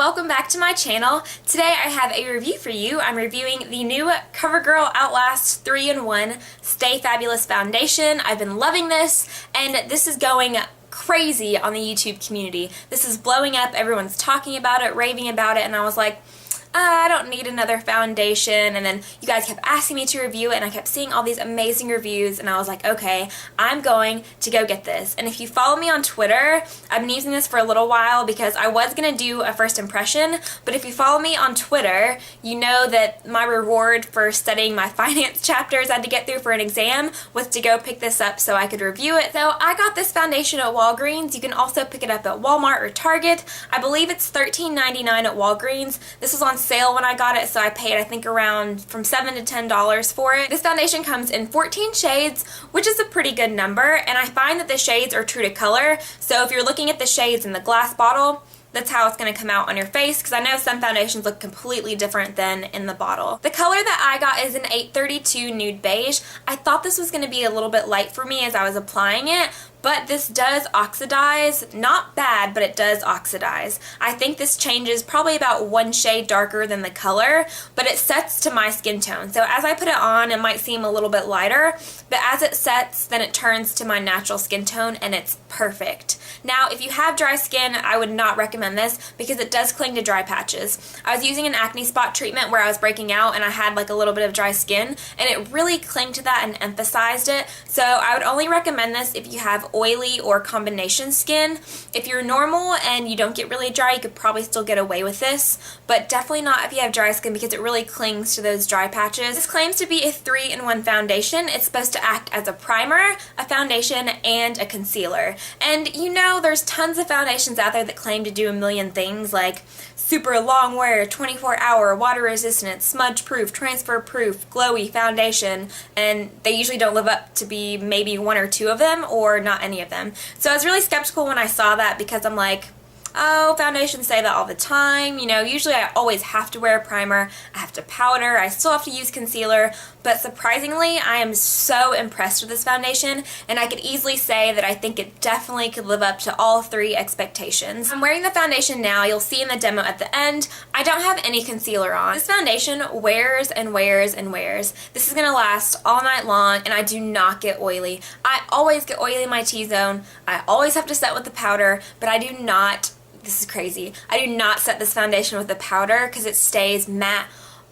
welcome back to my channel. Today I have a review for you. I'm reviewing the new CoverGirl Outlast 3-in-1 Stay Fabulous Foundation. I've been loving this, and this is going crazy on the YouTube community. This is blowing up, everyone's talking about it, raving about it, and I was like, I don't need another foundation. And then you guys kept asking me to review it, and I kept seeing all these amazing reviews, and I was like, okay, I'm going to go get this. And if you follow me on Twitter, I've been using this for a little while because I was going to do a first impression, but if you follow me on Twitter, you know that my reward for studying my finance chapters I had to get through for an exam was to go pick this up so I could review it. So I got this foundation at Walgreens. You can also pick it up at Walmart or Target. I believe it's $13.99 at Walgreens. This was on sale when I got it, so I paid I think around from $7 to $10 for it. This foundation comes in 14 shades, which is a pretty good number, and I find that the shades are true to color. So if you're looking at the shades in the glass bottle, that's how it's going to come out on your face, because I know some foundations look completely different than in the bottle. The color that I got is an 832 Nude Beige. I thought this was going to be a little bit light for me as I was applying it, but this does oxidize. Not bad, but it does oxidize. I think this changes probably about one shade darker than the color, but it sets to my skin tone. So as I put it on, it might seem a little bit lighter, but as it sets, then it turns to my natural skin tone, and it's perfect. Now, if you have dry skin, I would not recommend this because it does cling to dry patches. I was using an acne spot treatment where I was breaking out and I had like a little bit of dry skin, and it really clung to that and emphasized it. So I would only recommend this if you have oily or combination skin. If you're normal and you don't get really dry, you could probably still get away with this, but definitely not if you have dry skin because it really clings to those dry patches. This claims to be a 3-in-1 foundation. It's supposed to act as a primer, a foundation, and a concealer. And you know, there's tons of foundations out there that claim to do a million things, like super long wear, 24-hour, water resistant, smudge proof, transfer proof, glowy foundation, and they usually don't live up to be maybe one or two of them or not any of them. So I was really skeptical when I saw that because I'm like, oh, foundations say that all the time. You know, usually I always have to wear a primer, I have to powder, I still have to use concealer, but surprisingly, I am so impressed with this foundation, and I could easily say that I think it definitely could live up to all three expectations. I'm wearing the foundation now. You'll see in the demo at the end, I don't have any concealer on. This foundation wears and wears and wears. This is going to last all night long, and I do not get oily. I always get oily in my T-zone. I always have to set with the powder, but I do not. This is crazy. I do not set this foundation with a powder because it stays matte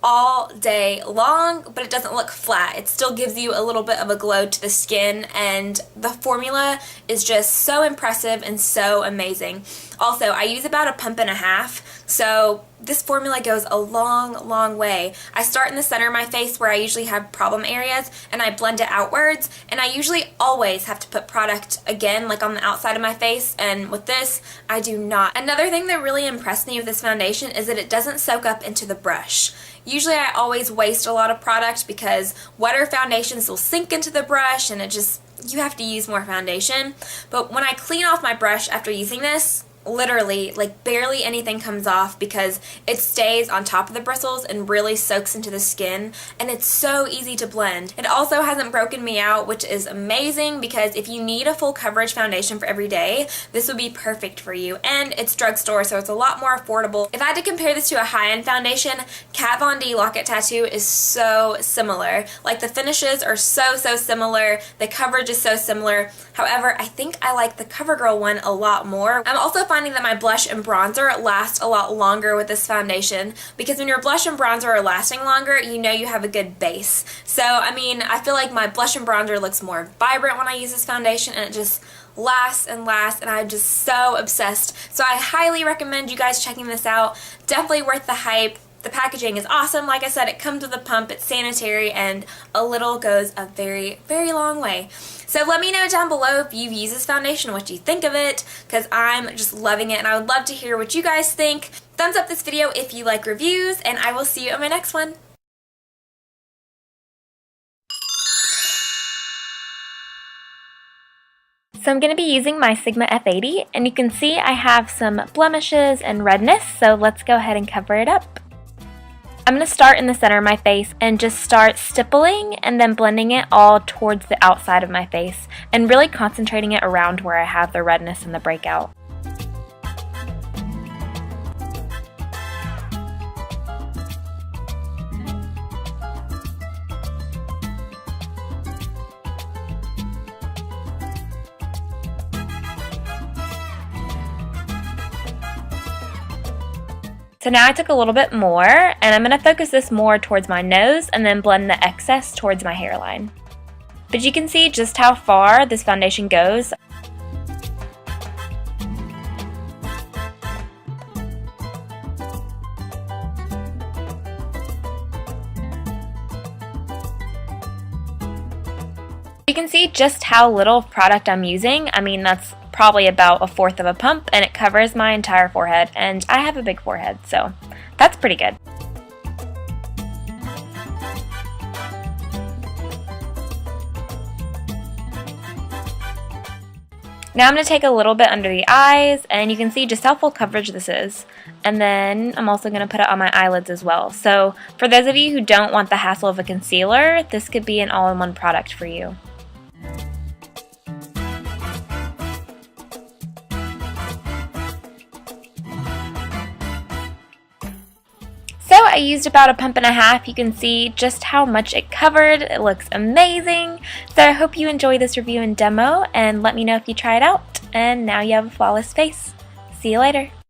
all day long, but it doesn't look flat. It still gives you a little bit of a glow to the skin, and the formula is just so impressive and so amazing. Also, I use about a pump and a half, so this formula goes a long way. I start in the center of my face where I usually have problem areas, and I blend it outwards, and I usually always have to put product again like on the outside of my face, and with this I do not. Another thing that really impressed me with this foundation is that it doesn't soak up into the brush. Usually I always waste a lot of product because wetter foundations will sink into the brush, and it just, you have to use more foundation. But when I clean off my brush after using this, literally, like barely anything comes off because it stays on top of the bristles and really soaks into the skin, and it's so easy to blend. It also hasn't broken me out, which is amazing because if you need a full coverage foundation for every day, this would be perfect for you. And it's drugstore, so it's a lot more affordable. If I had to compare this to a high-end foundation, Kat Von D Lock-It Tattoo is so similar. Like, the finishes are so similar, the coverage is so similar. However, I think I like the CoverGirl one a lot more. I'm also finding that my blush and bronzer last a lot longer with this foundation, because when your blush and bronzer are lasting longer, you know you have a good base. So, I mean, I feel like my blush and bronzer looks more vibrant when I use this foundation, and it just lasts and lasts, and I'm just so obsessed. So I highly recommend you guys checking this out. Definitely worth the hype. The packaging is awesome. Like I said, it comes with a pump, it's sanitary, and a little goes a very long way. So let me know down below if you've used this foundation, what you think of it, because I'm just loving it, and I would love to hear what you guys think. Thumbs up this video if you like reviews, and I will see you in my next one. So I'm going to be using my Sigma F80, and you can see I have some blemishes and redness, so let's go ahead and cover it up. I'm going to start in the center of my face and just start stippling and then blending it all towards the outside of my face and really concentrating it around where I have the redness and the breakout. So now I took a little bit more, and I'm going to focus this more towards my nose and then blend the excess towards my hairline. But you can see just how far this foundation goes. You can see just how little product I'm using. I mean, that's probably about 1/4 of a pump, and it covers my entire forehead, and I have a big forehead, so that's pretty good. Now I'm going to take a little bit under the eyes, and you can see just how full coverage this is. And then I'm also going to put it on my eyelids as well. So for those of you who don't want the hassle of a concealer, this could be an all-in-one product for you. So I used about 1.5 pumps. You can see just how much it covered. It looks amazing. So I hope you enjoy this review and demo, and let me know if you try it out. And now you have a flawless face. See you later.